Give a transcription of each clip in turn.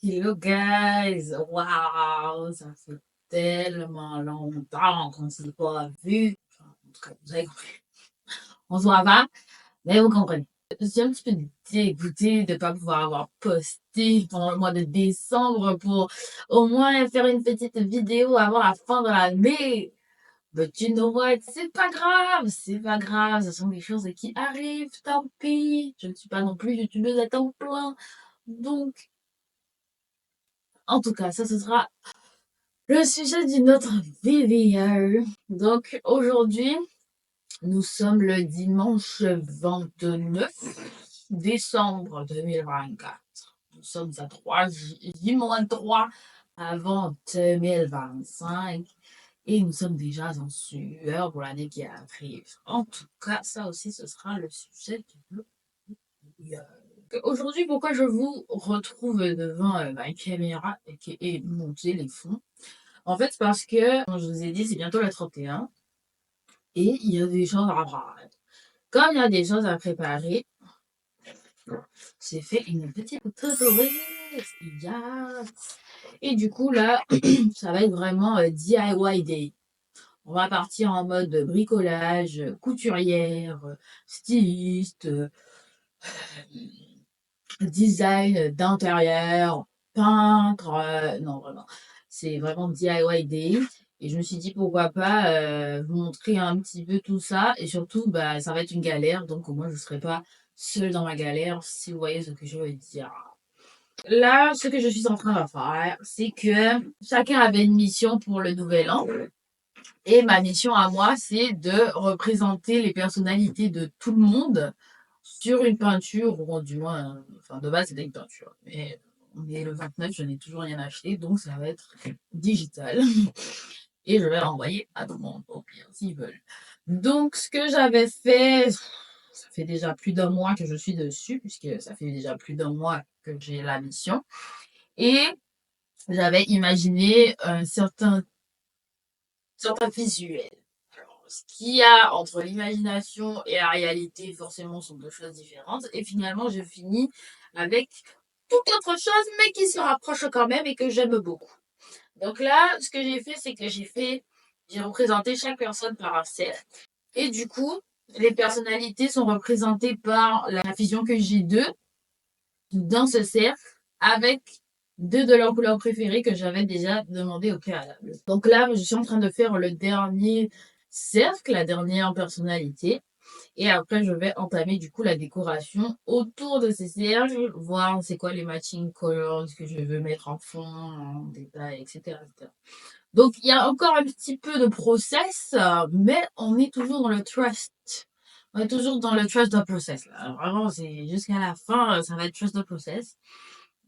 Hello guys! Waouh! Ça fait tellement longtemps qu'on ne s'est pas vu. Enfin, en tout cas, vous avez compris. On se voit pas, mais vous comprenez. Je suis un petit peu dégoûtée de ne pas pouvoir avoir posté pendant le mois de décembre pour au moins faire une petite vidéo avant la fin de l'année. But you know what? C'est pas grave, c'est pas grave. Ce sont des choses qui arrivent, tant pis. Je ne suis pas non plus youtubeuse à temps plein. Donc, en tout cas, ça, ce sera le sujet d'une autre vidéo. Donc aujourd'hui, nous sommes le dimanche 29 décembre 2024. Nous sommes à 3 J-3 avant 2025 et nous sommes déjà en sueur pour l'année qui arrive. En tout cas, ça aussi, ce sera le sujet de vidéo. Aujourd'hui, pourquoi je vous retrouve devant ma caméra et mon téléphone? En fait, parce que, comme je vous ai dit, c'est bientôt le 31 et il y a des choses à préparer. Comme il y a des choses à préparer, j'ai fait une petite tutoriel. Yes. Et du coup, là, ça va être vraiment DIY Day. On va partir en mode bricolage, couturière, styliste, design d'intérieur, peintre. Non, vraiment. C'est vraiment DIY Day. Et je me suis dit pourquoi pas vous montrer un petit peu tout ça. Et surtout, bah, ça va être une galère. Donc au moins, je ne serai pas seule dans ma galère, si vous voyez ce que je veux dire. Là, ce que je suis en train de faire, c'est que chacun avait une mission pour le nouvel an. Et ma mission à moi, c'est de représenter les personnalités de tout le monde sur une peinture, ou du moins, enfin de base c'était une peinture. Mais on est le 29, je n'ai toujours rien acheté, donc ça va être digital. Et je vais l'envoyer à tout le monde, au pire, s'ils veulent. Donc ce que j'avais fait, ça fait déjà plus d'un mois que je suis dessus, puisque ça fait déjà plus d'un mois que j'ai la mission. Et j'avais imaginé un certain visuel. Alors, ce qu'il y a entre l'imagination et la réalité, forcément, sont deux choses différentes. Et finalement, je finis avec toute autre chose, mais qui se rapproche quand même et que j'aime beaucoup. Donc là, ce que j'ai fait, c'est que j'ai représenté chaque personne par un cercle. Et du coup, les personnalités sont représentées par la vision que j'ai d'eux dans ce cercle avec deux de leurs couleurs préférées que j'avais déjà demandé au préalable. Donc là, je suis en train de faire le dernier cercle, la dernière personnalité. Et après, je vais entamer du coup la décoration autour de ces cercles, voir c'est quoi les matching colors que je veux mettre en fond, en détail, etc., etc. Donc, il y a encore un petit peu de process, mais on est toujours dans le trust. On est toujours dans le trust the process. Là. Vraiment, c'est jusqu'à la fin, ça va être trust the process.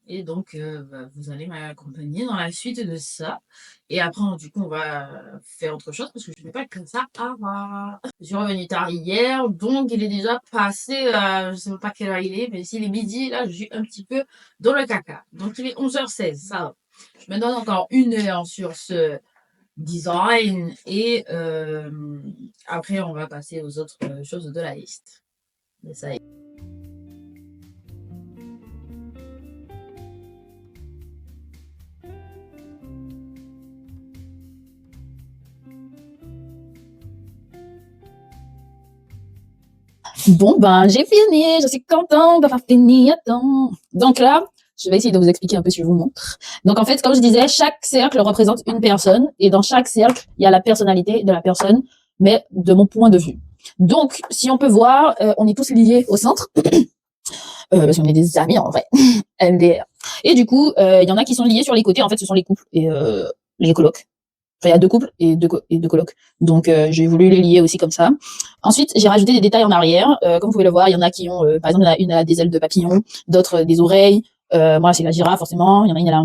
Et donc, bah, vous allez m'accompagner dans la suite de ça. Et après, du coup, on va faire autre chose parce que je n'ai pas que ça à voir. Je suis revenue tard hier, donc il est déjà passé, je ne sais même pas quelle heure il est, mais s'il est midi, là, je suis un petit peu dans le caca. Donc, il est 11h16, ça va. Je me donne encore 1 heure sur ce design et après, on va passer aux autres choses de la liste. Mais ça y est. Bon, ben, j'ai fini, je suis contente d'avoir fini à temps. Donc là, je vais essayer de vous expliquer un peu si je vous montre. Donc en fait, comme je disais, chaque cercle représente une personne et dans chaque cercle, il y a la personnalité de la personne, mais de mon point de vue. Donc, si on peut voir, on est tous liés au centre, parce qu'on est des amis en vrai, MDR. Et du coup, il y en a qui sont liés sur les côtés, en fait, ce sont les couples et les colocs. Enfin, il y a deux couples et deux colocs. Donc, j'ai voulu les lier aussi comme ça. Ensuite, j'ai rajouté des détails en arrière. Comme vous pouvez le voir, il y en a qui ont, par exemple, il y en a une a des ailes de papillon, d'autres des oreilles. Moi, c'est la girafe, forcément. Il y en a une, elle a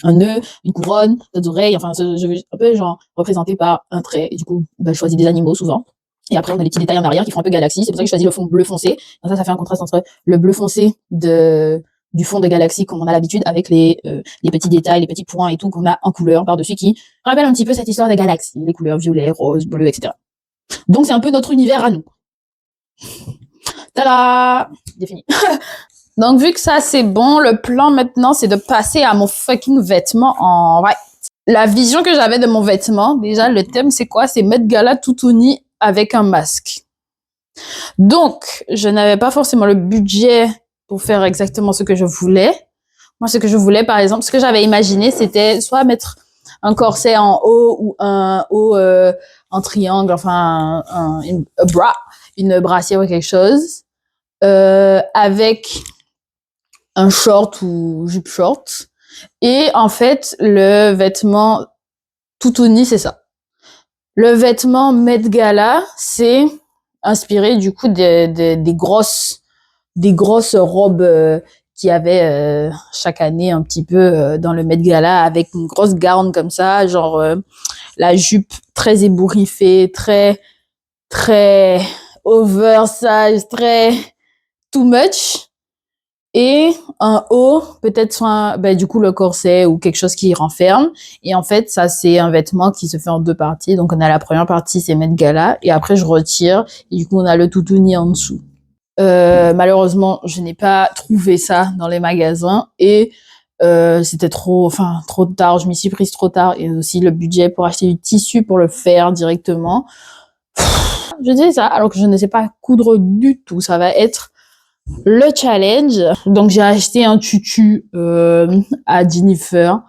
un nœud, une couronne, d'autres oreilles. Enfin, je veux un peu, genre, représenté par un trait. Et du coup, bah, je choisis des animaux souvent. Et après, on a les petits détails en arrière qui font un peu galaxie. C'est pour ça que je choisis le fond bleu foncé. Donc ça fait un contraste entre le bleu foncé du fond de galaxie comme on a l'habitude avec les petits détails, les petits points et tout qu'on a en couleur par-dessus qui rappellent un petit peu cette histoire des galaxies, les couleurs violet, rose, bleu, etc. Donc c'est un peu notre univers à nous. Tada! J'ai fini. Donc, vu que ça, c'est bon, le plan maintenant, c'est de passer à mon fucking vêtement en white. La vision que j'avais de mon vêtement, déjà, le thème, c'est quoi? C'est Met Gala tout uni avec un masque. Donc, je n'avais pas forcément le budget pour faire exactement ce que je voulais. Moi, ce que je voulais, par exemple, ce que j'avais imaginé, c'était soit mettre un corset en haut ou un haut en triangle, enfin, une bra, une brassière ou quelque chose, avec un short ou jupe short. Et en fait, le vêtement tout uni, c'est ça. Le vêtement Met Gala, c'est inspiré du coup des grosses robes qu'il y avait chaque année un petit peu dans le Met Gala avec une grosse gown comme ça, genre la jupe très ébouriffée, très oversize, très too much. Et un haut, peut-être soit ben, du coup le corset ou quelque chose qui renferme. Et en fait, ça c'est un vêtement qui se fait en deux parties. Donc on a la première partie, c'est Met Gala, et après je retire. Et du coup on a le toutouni en dessous. Malheureusement, je n'ai pas trouvé ça dans les magasins et c'était trop tard. Je m'y suis prise trop tard et aussi le budget pour acheter du tissu pour le faire directement. Je dis ça alors que je ne sais pas coudre du tout. Ça va être le challenge. Donc j'ai acheté un tutu à Jennifer.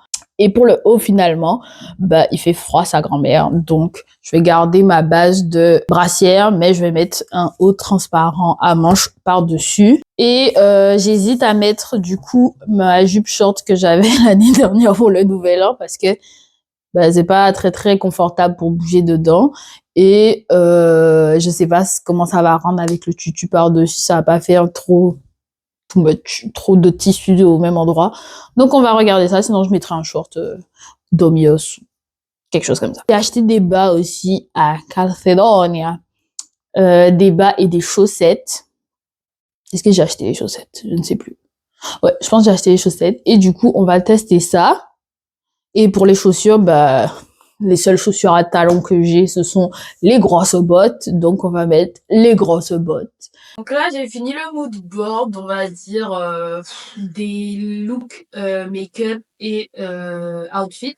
Et pour le haut, finalement, bah, il fait froid, sa grand-mère. Donc, je vais garder ma base de brassière, mais je vais mettre un haut transparent à manches par-dessus. Et j'hésite à mettre, du coup, ma jupe short que j'avais l'année dernière pour le nouvel an parce que bah, c'est pas très, très confortable pour bouger dedans. Et je sais pas comment ça va rendre avec le tutu par-dessus. Ça va pas faire trop de tissu au même endroit. Donc on va regarder ça, sinon je mettrai un short Domios, quelque chose comme ça. J'ai acheté des bas aussi à Calcedonia, des bas et des chaussettes. Est-ce que j'ai acheté les chaussettes? Je ne sais plus. Ouais, je pense que j'ai acheté les chaussettes. Et du coup, on va tester ça. Et pour les chaussures, bah, les seules chaussures à talons que j'ai, ce sont les grosses bottes. Donc, on va mettre les grosses bottes. Donc là, j'ai fini le mood board, on va dire, des looks make-up et outfit.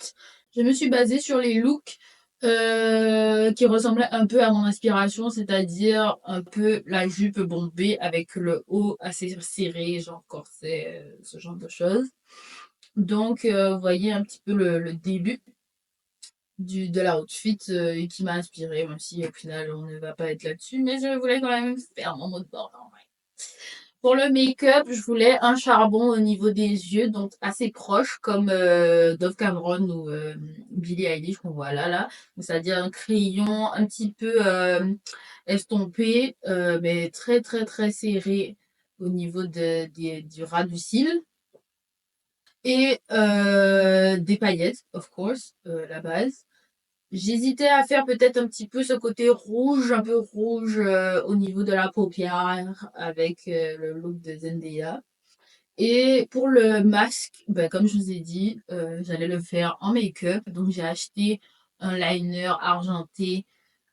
Je me suis basée sur les looks qui ressemblaient un peu à mon inspiration, c'est-à-dire un peu la jupe bombée avec le haut assez serré, genre corset, ce genre de choses. Donc, vous voyez un petit peu le début de l'outfit qui m'a inspirée, même si au final on ne va pas être là-dessus, mais je voulais quand même faire mon mode board en vrai. Pour le make-up, je voulais un charbon au niveau des yeux, donc assez proche, comme Dove Cameron ou Billie Eilish qu'on voit là. C'est-à-dire un crayon un petit peu estompé, mais très très très serré au niveau du ras du cil. Et des paillettes, of course, la base. J'hésitais à faire peut-être un petit peu ce côté rouge, un peu rouge au niveau de la paupière avec le look de Zendaya. Et pour le masque, ben, comme je vous ai dit, j'allais le faire en make-up. Donc j'ai acheté un liner argenté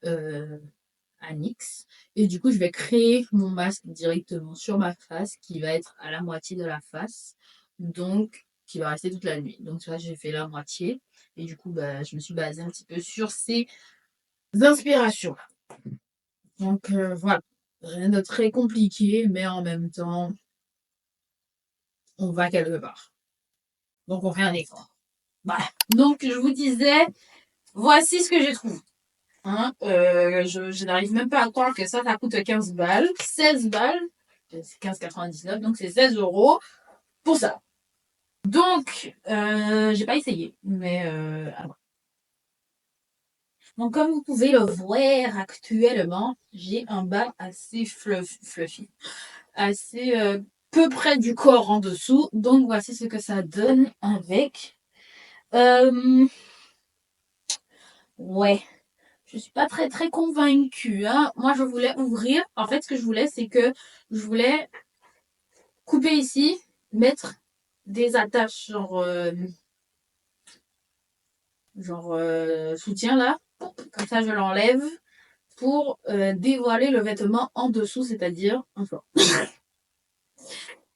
à NYX. Et du coup, je vais créer mon masque directement sur ma face qui va être à la moitié de la face. Donc, qui va rester toute la nuit. Donc, tu vois, j'ai fait la moitié. Et du coup, bah, je me suis basée un petit peu sur ces inspirations. Donc, voilà. Rien de très compliqué, mais en même temps, on va quelque part. Donc, on fait un effort. Voilà. Donc, je vous disais, voici ce que j'ai trouvé. Hein, je n'arrive même pas à croire que ça coûte 15 balles. 16 balles. C'est 15,99, donc c'est 16 euros pour ça. Donc, j'ai pas essayé, mais donc comme vous pouvez le voir actuellement, j'ai un bas assez fluffy, assez peu près du corps en dessous. Donc voici ce que ça donne avec. Ouais, je suis pas très très convaincue. Hein. Moi, je voulais ouvrir. En fait, ce que je voulais, c'est que je voulais couper ici, mettre des attaches soutien là. Comme ça, je l'enlève pour dévoiler le vêtement en dessous, c'est-à-dire un flanc.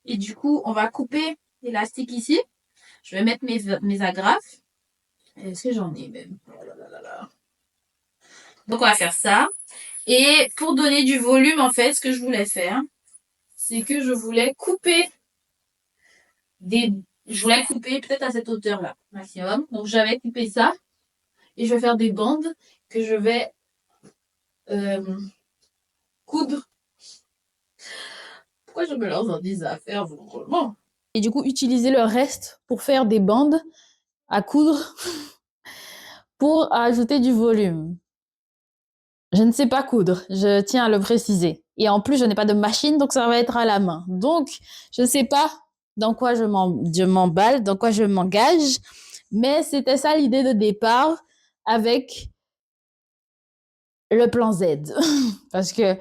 Et du coup, on va couper l'élastique ici. Je vais mettre mes agrafes. Est-ce que j'en ai même? Oh là là là là. Donc, on va faire ça. Et pour donner du volume, en fait, ce que je voulais faire, c'est que je voulais couper je voulais couper peut-être à cette hauteur-là, maximum. Donc, j'avais coupé ça. Et je vais faire des bandes que je vais coudre. Pourquoi je me lance dans des affaires, vraiment? Et du coup, utiliser le reste pour faire des bandes à coudre pour ajouter du volume. Je ne sais pas coudre, je tiens à le préciser. Et en plus, je n'ai pas de machine, donc ça va être à la main. Donc, je ne sais pas dans quoi je m'emballe, dans quoi je m'engage, mais c'était ça l'idée de départ avec le plan Z. Parce que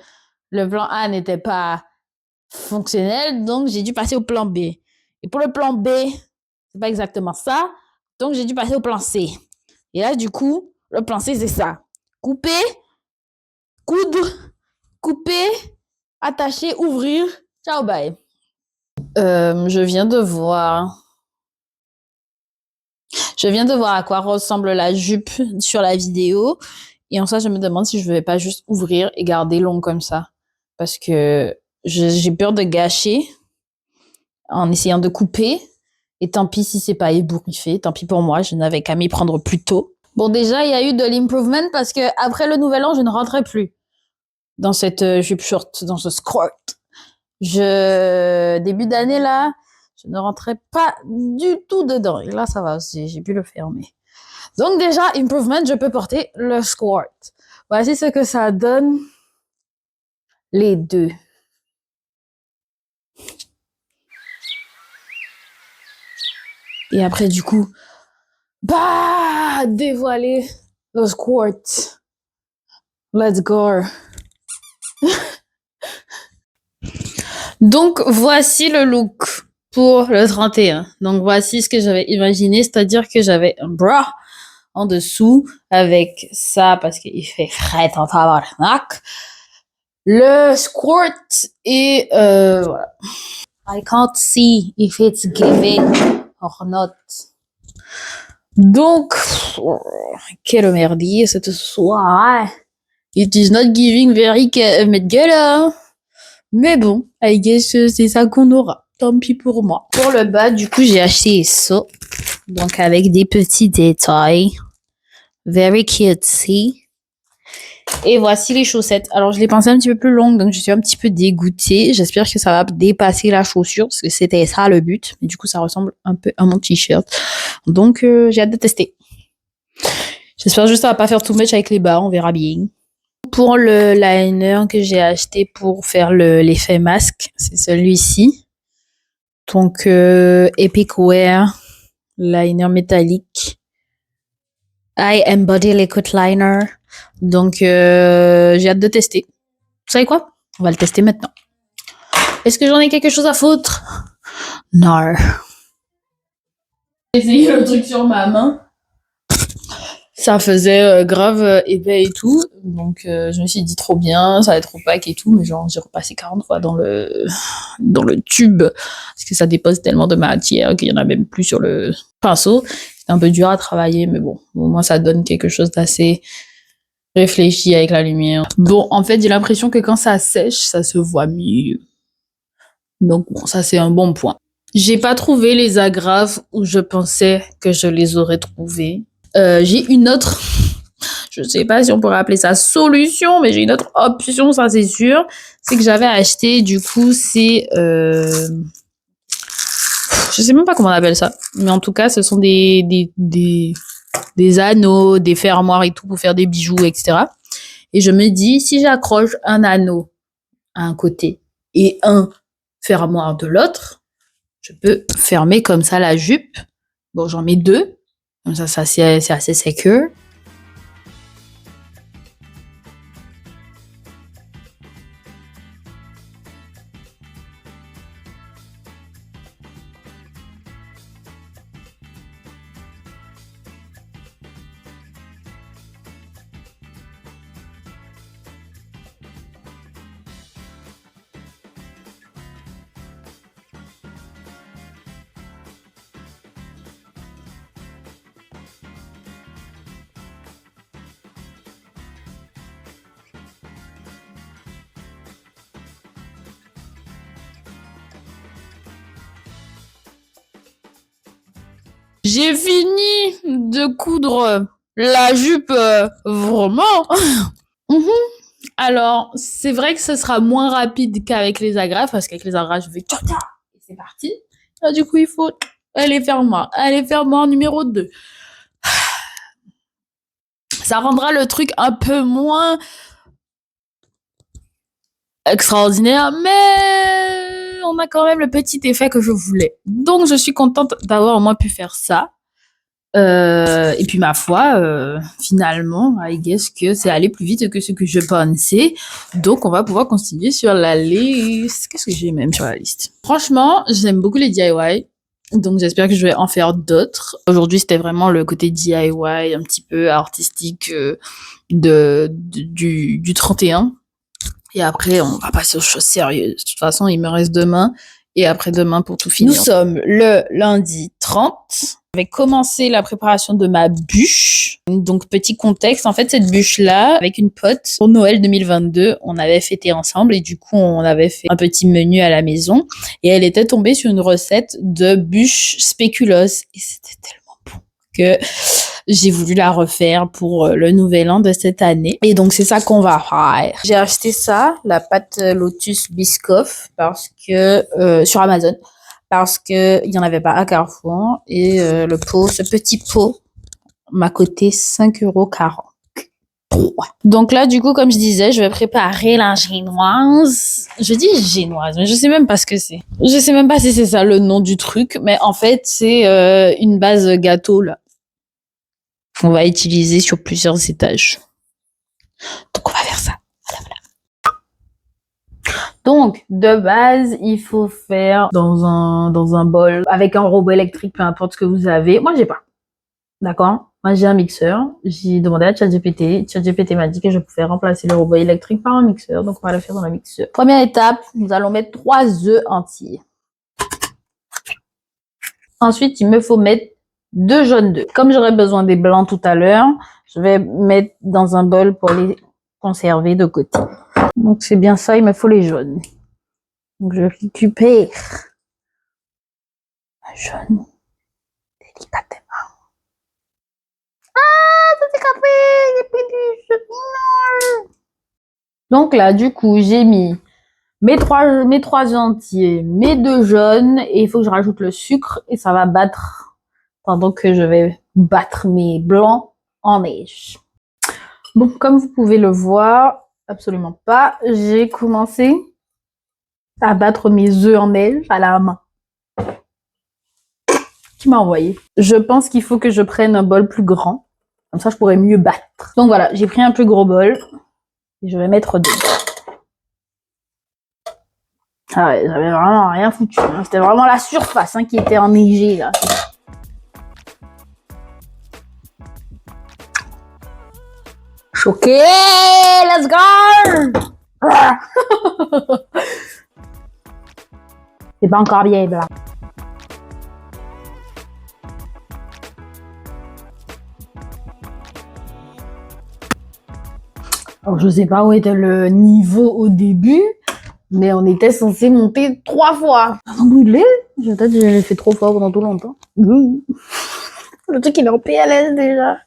le plan A n'était pas fonctionnel, donc j'ai dû passer au plan B. Et pour le plan B, c'est pas exactement ça, donc j'ai dû passer au plan C. Et là, du coup, le plan C, c'est ça. Couper, coudre, couper, attacher, ouvrir. Ciao, bye. Je viens de voir à quoi ressemble la jupe sur la vidéo. Et en ça, je me demande si je ne vais pas juste ouvrir et garder long comme ça. Parce que j'ai peur de gâcher en essayant de couper. Et tant pis si c'est pas ébouriffé. Tant pis pour moi, je n'avais qu'à m'y prendre plus tôt. Bon, déjà, il y a eu de l'improvement parce que après le nouvel an, je ne rentrais plus dans cette jupe short, dans ce skirt. Début d'année, là, je ne rentrais pas du tout dedans. Et là, ça va aussi, j'ai pu le fermer. Donc déjà, improvement, je peux porter le skirt. Voici ce que ça donne, les deux. Et après, du coup, bah, dévoiler le skirt. Let's go. Donc, voici le look pour le 31. Donc, voici ce que j'avais imaginé, c'est-à-dire que j'avais un bra en dessous avec ça parce qu'il fait frais en tabarnak. Le skirt et voilà. I can't see if it's giving or not. Donc, quelle merdier cette soirée. It is not giving very gala. Mais bon, I guess c'est ça qu'on aura. Tant pis pour moi. Pour le bas, du coup, j'ai acheté ça. Donc, avec des petits détails. Very cutesy. Et voici les chaussettes. Alors, je l'ai pensé un petit peu plus longue, donc je suis un petit peu dégoûtée. J'espère que ça va dépasser la chaussure, parce que c'était ça le but. Mais du coup, ça ressemble un peu à mon t-shirt. Donc, j'ai hâte de tester. J'espère juste que ça va pas faire tout match avec les bas, on verra bien. Pour le liner que j'ai acheté pour faire l'effet masque, c'est celui-ci. Donc, Epic Wear, liner métallique. I Embody Liquid Liner. Donc, j'ai hâte de tester. Vous savez quoi? On va le tester maintenant. Est-ce que j'en ai quelque chose à foutre? Non. J'ai essayé le truc sur ma main. Ça faisait grave épais et tout. Donc, je me suis dit trop bien, ça va être opaque et tout. Mais genre, j'ai repassé 40 fois dans le tube. Parce que ça dépose tellement de matière qu'il y en a même plus sur le pinceau. C'est un peu dur à travailler, mais bon, au moins ça donne quelque chose d'assez réfléchi avec la lumière. Bon, en fait, j'ai l'impression que quand ça sèche, ça se voit mieux. Donc bon, ça c'est un bon point. J'ai pas trouvé les agrafes où je pensais que je les aurais trouvées. J'ai une autre, je sais pas si on pourrait appeler ça solution, mais j'ai une autre option, ça c'est sûr. C'est que j'avais acheté, du coup, c'est... je sais même pas comment on appelle ça. Mais en tout cas, ce sont des anneaux, des fermoirs et tout pour faire des bijoux, etc. Et je me dis, si j'accroche un anneau à un côté et un fermoir de l'autre, je peux fermer comme ça la jupe. Bon, j'en mets deux. Comme ça c'est assez secure. J'ai fini de coudre la jupe vraiment. Alors, c'est vrai que ce sera moins rapide qu'avec les agrafes, parce qu'avec les agrafes, je vais tcha tcha, et c'est parti. Là, du coup, il faut aller fermoir. Allez, fermoir numéro 2. Ça rendra le truc un peu moins extraordinaire, mais on a quand même le petit effet que je voulais. Donc, je suis contente d'avoir au moins pu faire ça. Et puis ma foi, finalement, I guess que c'est allé plus vite que ce que je pensais. Donc on va pouvoir continuer sur la liste. Qu'est-ce que j'ai même sur la liste? Franchement, j'aime beaucoup les DIY. Donc j'espère que je vais en faire d'autres. Aujourd'hui, c'était vraiment le côté DIY un petit peu artistique du 31. Et après, on va passer aux choses sérieuses. De toute façon, il me reste demain et après-demain pour tout finir. Nous sommes le lundi 30. J'avais commencé la préparation de ma bûche. Donc, petit contexte, en fait, cette bûche-là, avec une pote, pour Noël 2022, on avait fêté ensemble et du coup, on avait fait un petit menu à la maison et elle était tombée sur une recette de bûche spéculoos et c'était tellement bon que j'ai voulu la refaire pour le nouvel an de cette année. Et donc, c'est ça qu'on va faire. J'ai acheté ça, la pâte Lotus Biscoff, parce que, sur Amazon, parce que il y en avait pas à Carrefour. Et, le pot, ce petit pot, m'a coûté 5,40 €. Donc là, du coup, comme je disais, je vais préparer la génoise. Je dis génoise, mais je sais même pas ce que c'est. Je sais même pas si c'est ça le nom du truc, mais en fait, c'est une base gâteau, là, qu'on va utiliser sur plusieurs étages. Donc, on va faire ça. Voilà, voilà. Donc, de base, il faut faire dans un bol avec un robot électrique, peu importe ce que vous avez. Moi, j'ai pas. D'accord? Moi, j'ai un mixeur. J'ai demandé à ChatGPT. ChatGPT m'a dit que je pouvais remplacer le robot électrique par un mixeur. Donc, on va le faire dans le mixeur. Première étape, nous allons mettre 3 œufs entiers. Ensuite, il me faut mettre 2 jaunes d'œufs. Comme j'aurai besoin des blancs tout à l'heure, je vais mettre dans un bol pour les conserver de côté. Donc, c'est bien ça, il me faut les jaunes. Donc, je récupère un jaune délicatement. Ah, ça s'est capé, j'ai pris du jaune. Donc là, du coup, j'ai mis mes trois œufs entiers, mes 2 jaunes, et il faut que je rajoute le sucre, et ça va battre pendant que je vais battre mes blancs en neige. Bon, comme vous pouvez le voir, absolument pas, j'ai commencé à battre mes œufs en neige à la main. Qui m'a envoyé? Je pense qu'il faut que je prenne un bol plus grand, comme ça je pourrais mieux battre. Donc voilà, j'ai pris un plus gros bol, et je vais mettre dedans. Ah ouais, j'avais vraiment rien foutu, hein. C'était vraiment la surface qui était enneigée là. Choqué, let's go! C'est pas encore bien blanc. Alors, je sais pas où était le niveau au début, mais on était censé monter 3 fois. Sans brûler, peut-être que je l'ai fait trop fort pendant tout longtemps. Le truc il est en PLS déjà.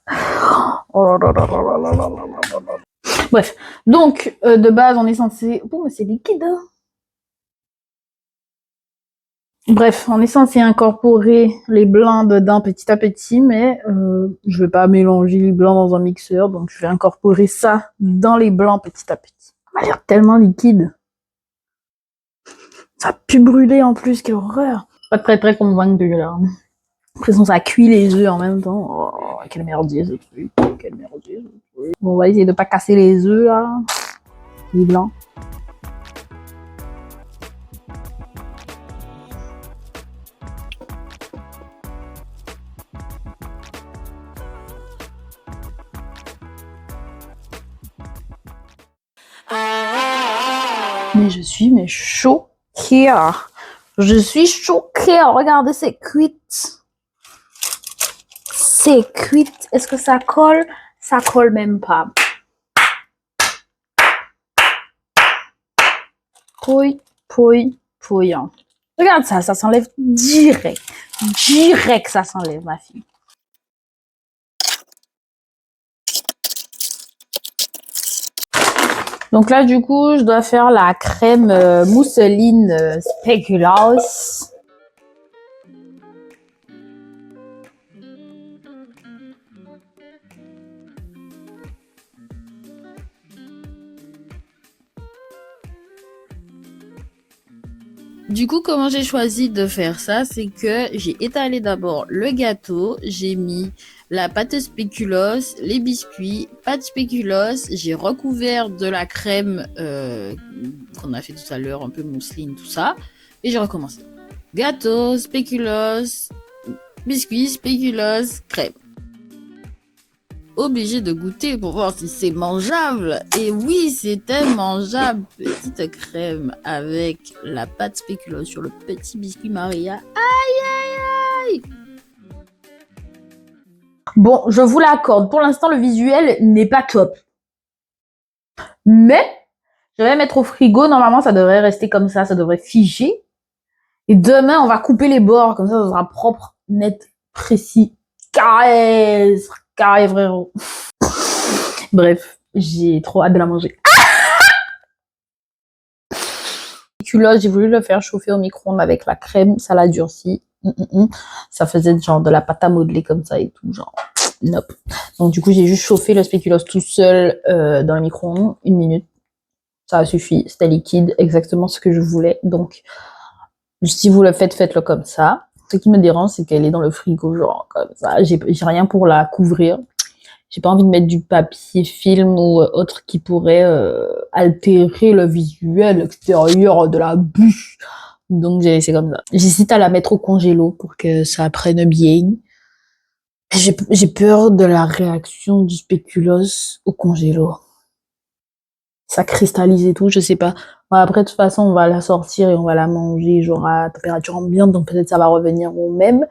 Bref, donc de base on est censé... Bon, mais c'est liquide, hein. Bref, on est censé incorporer les blancs dedans petit à petit, mais je vais pas mélanger les blancs dans un mixeur, donc je vais incorporer ça dans les blancs petit à petit. Ça m'a l'air tellement liquide. Ça a pu brûler en plus, quelle horreur. Pas très convaincu là. L'impression que ça cuit les œufs en même temps. Oh, quel merdier ce truc. Quel merdier ce truc. Bon, on va essayer de pas casser les œufs là. Les blancs. Mais je suis choquée. Je suis choquée. Regardez, c'est cuite. C'est cuite. Est-ce que ça colle? Ça colle même pas. Pouille. Regarde ça, ça s'enlève direct. direct, ça s'enlève, ma fille. Donc là, du coup, je dois faire la crème mousseline spéculoos. Du coup, comment j'ai choisi de faire ça, c'est que j'ai étalé d'abord le gâteau, j'ai mis la pâte spéculoos, les biscuits, pâte spéculoos, j'ai recouvert de la crème qu'on a fait tout à l'heure, un peu mousseline, tout ça, et j'ai recommencé. Gâteau, spéculoos, biscuits, spéculoos, crème. Obligé de goûter pour voir si c'est mangeable. Et oui, c'était mangeable. Petite crème avec la pâte spéculoos sur le petit biscuit Maria. Aïe, aïe, aïe. Bon, je vous l'accorde. Pour l'instant, le visuel n'est pas top. Mais, je vais mettre au frigo. Normalement, ça devrait rester comme ça. Ça devrait figer. Et demain, on va couper les bords. Comme ça sera propre, net, précis, carré. Carré, frérot. Bref, j'ai trop hâte de la manger. Spéculoos, j'ai voulu le faire chauffer au micro-ondes avec la crème, ça l'a durci. Ça faisait genre de la pâte à modeler comme ça et tout, genre, nope. Donc du coup, j'ai juste chauffé le spéculoos tout seul dans le micro-ondes, 1 minute. Ça a suffi, c'était liquide, exactement ce que je voulais. Donc, si vous le faites, faites-le comme ça. Ce qui me dérange, c'est qu'elle est dans le frigo, genre comme ça. J'ai rien pour la couvrir. J'ai pas envie de mettre du papier film ou autre qui pourrait altérer le visuel extérieur de la bûche. Donc j'ai laissé comme ça. J'hésite à la mettre au congélo pour que ça prenne bien. J'ai peur de la réaction du spéculoos au congélo. Ça cristallise et tout, je sais pas. Bon, après, de toute façon, on va la sortir et on va la manger genre à température ambiante, donc peut-être ça va revenir au même.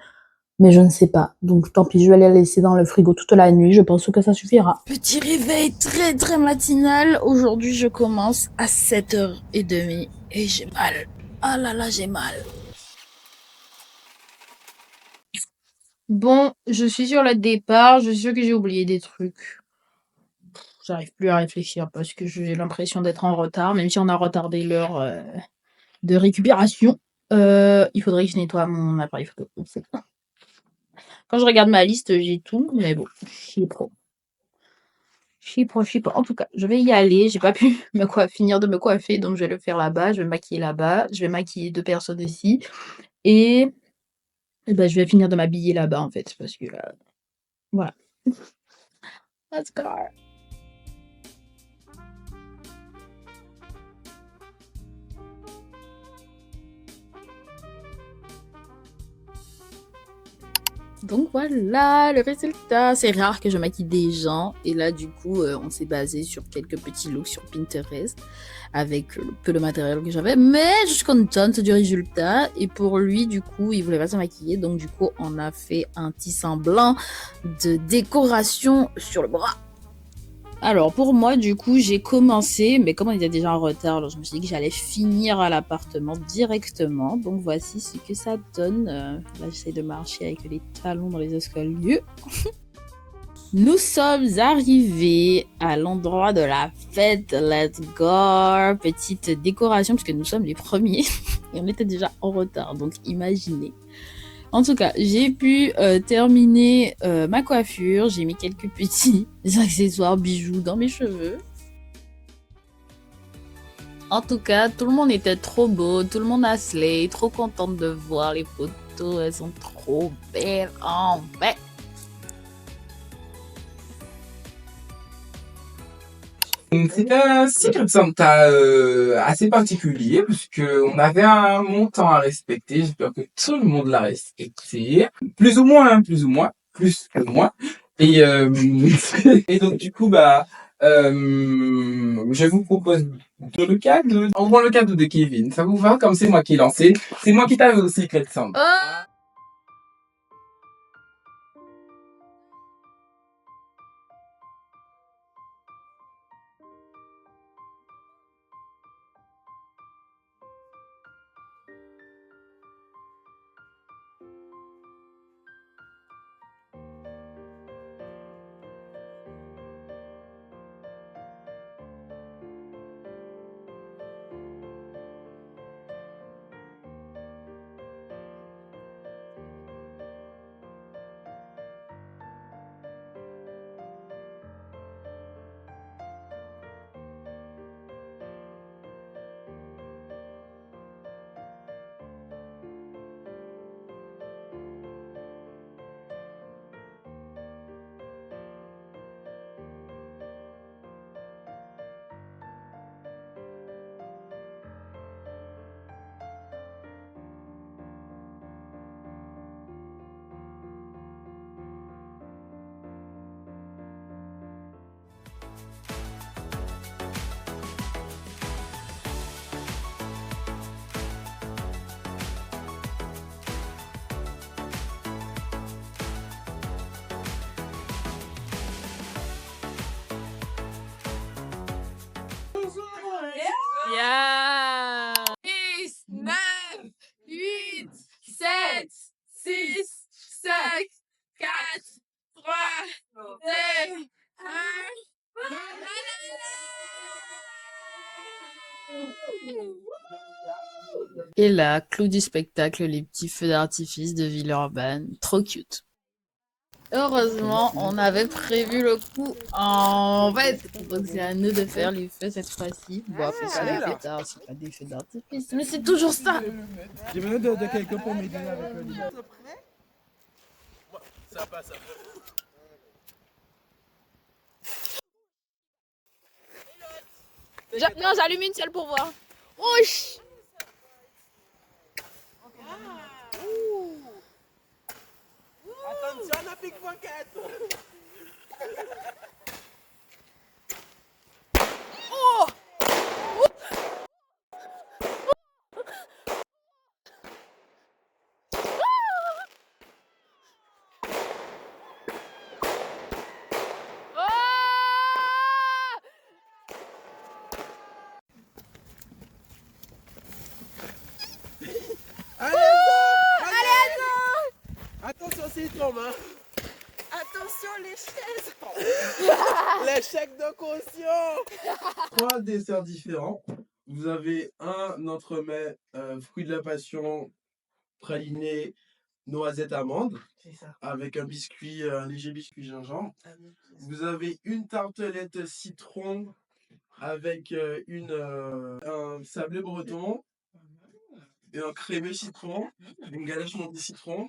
Mais je ne sais pas. Donc tant pis, je vais la laisser dans le frigo toute la nuit. Je pense que ça suffira. Petit réveil très très matinal. Aujourd'hui, je commence à 7h30 et j'ai mal. Ah là là, j'ai mal. Bon, je suis sur le départ. Je suis sûre que j'ai oublié des trucs. J'arrive plus à réfléchir parce que j'ai l'impression d'être en retard, même si on a retardé l'heure de récupération. Il faudrait que je nettoie mon appareil photo. Quand je regarde ma liste, j'ai tout, mais bon, chier pro. Chier pro. En tout cas, je vais y aller. J'ai pas pu finir de me coiffer, donc je vais le faire là-bas. Je vais me maquiller là-bas. Je vais maquiller 2 personnes ici et ben, je vais finir de m'habiller là-bas, en fait, parce que voilà. Let's go. Donc voilà le résultat. C'est rare que je maquille des gens et là du coup on s'est basé sur quelques petits looks sur Pinterest avec peu de matériel que j'avais, mais je suis contente du résultat. Et pour lui du coup il voulait pas se maquiller, donc du coup on a fait un petit semblant de décoration sur le bras. Alors pour moi du coup j'ai commencé, mais comme on était déjà en retard, alors je me suis dit que j'allais finir à l'appartement directement. Donc voici ce que ça donne. Là j'essaie de marcher avec les talons dans les escaliers. Nous sommes arrivés à l'endroit de la fête. Let's go. Petite décoration puisque nous sommes les premiers et on était déjà en retard, donc imaginez. En tout cas, j'ai pu terminer ma coiffure. J'ai mis quelques petits accessoires, bijoux dans mes cheveux. En tout cas, tout le monde était trop beau. Tout le monde a slay. Trop contente de voir les photos. Elles sont trop belles en fait. C'était un Secret Santa assez particulier parce que on avait un montant à respecter. J'espère que tout le monde l'a respecté. Plus ou moins, plus que moi. Et, et donc du coup, je vous propose on prend le cadeau de Kevin. Ça vous va? Comme c'est moi qui ai lancé. C'est moi qui t'avais au Secret Santa. Yeah! 10, 9, 8, 7, 6, 5, 4, 3, 2, 1. Et là, clou du spectacle, les petits feux d'artifice de Villeurbanne. Trop cute. Heureusement, on avait prévu le coup en fait. Donc c'est à nous de faire les feux cette fois-ci. Bon, après c'est des pétards, c'est pas des feux d'artifice. Mais c'est toujours ça. J'ai besoin de quelqu'un pour m'aider avec le lit. Ça passe. Non, j'allume une seule pour voir. Ouch! Attention à pickpocket. Allez, attention s'il tombe, hein. Attention les chaises. L'échec de caution. 3 desserts différents. Vous avez un entremets fruit de la passion, praliné, noisette amande, C'est ça. avec un biscuit, un léger biscuit gingembre. Vous avez une tartelette citron avec un sablé breton et un crémé citron, une ganache montée citron.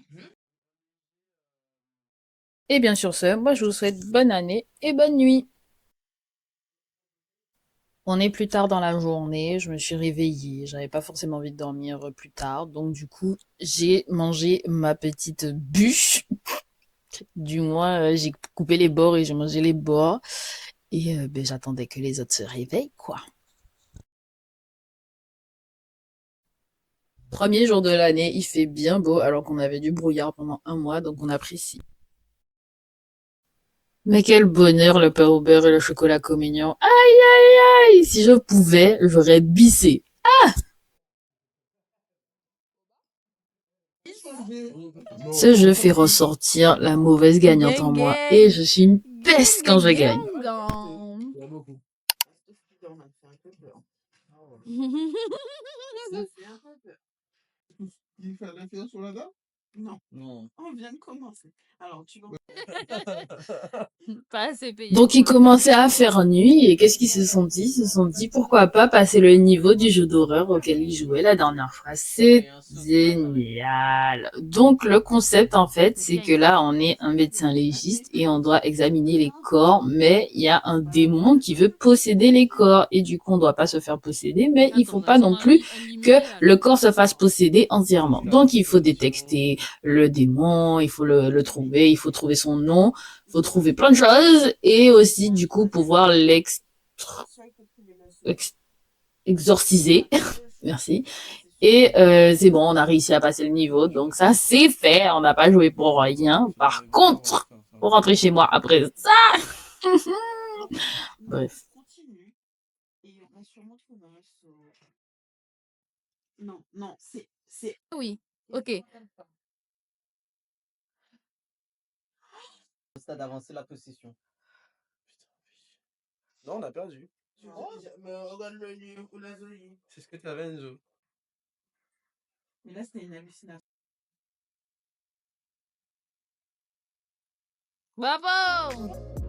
Et bien sur ce, moi je vous souhaite bonne année et bonne nuit. On est plus tard dans la journée, je me suis réveillée, j'avais pas forcément envie de dormir plus tard, donc du coup j'ai mangé ma petite bûche. Du moins j'ai coupé les bords et j'ai mangé les bords. Et j'attendais que les autres se réveillent, quoi. Premier jour de l'année, il fait bien beau alors qu'on avait du brouillard pendant un mois, donc on apprécie. Mais quel bonheur le pain au beurre et le chocolat communion. Aïe aïe aïe, si je pouvais, j'aurais bissé. Ce jeu fait ressortir la mauvaise gagnante en moi et je suis une peste quand je gagne. Il fallait faire sur la dame? Non, Non. on vient de commencer. Alors tu vas. Pas assez payé. Donc ils commençaient à faire nuit et qu'est-ce qu'ils se sont dit? Ils se sont dit pourquoi pas passer le niveau du jeu d'horreur auquel ils jouaient la dernière fois. C'est génial. Donc le concept en fait c'est que là on est un médecin légiste et on doit examiner les corps, mais il y a un démon qui veut posséder les corps et du coup on doit pas se faire posséder, mais il faut pas non plus que le corps se fasse posséder entièrement. Donc il faut détecter le démon, il faut le trouver, il faut trouver son nom, il faut trouver plein de choses et aussi du coup pouvoir exorciser. Merci. Et c'est bon, on a réussi à passer le niveau, donc ça c'est fait, on n'a pas joué pour rien. Par contre, pour rentrer chez moi après ça, bref. Continue. Et on va sûrement trouver un sort. Non, non, c'est. Oui, ok. Au stade avancé la possession. Non, on a perdu. Mais regarde le livre ou la Zoé. C'est ce que tu avais, Enzo. Mais là, c'était une hallucination. Bravo!